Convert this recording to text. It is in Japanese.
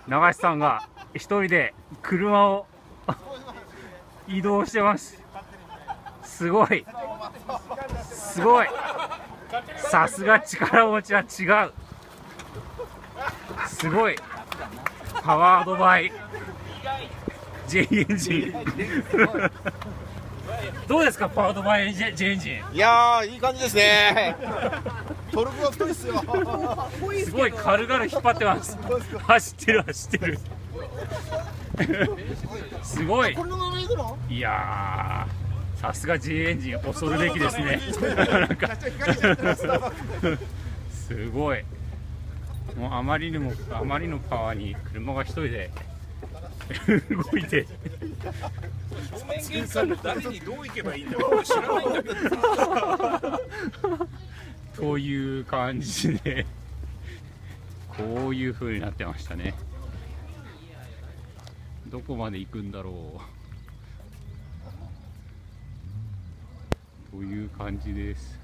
長橋さんが一人で車を移動してます。すごいすごい、さすが力持ちは違う。すごいパワードバイ J エンジンどうですか、パワードバイ J エンジン。いやー、いい感じですね。トルクが太いっすよ。すごい軽々引っ張ってます。走ってる走ってるすごい。いやー、さすが J エンジン恐るべきですねなんかすごい、もうあまりのパワーに車が一人で動いて正面玄関の誰にどう行けばいいんだか知らないんだけどさという感じでこういう風になってましたね。どこまで行くんだろうという感じです。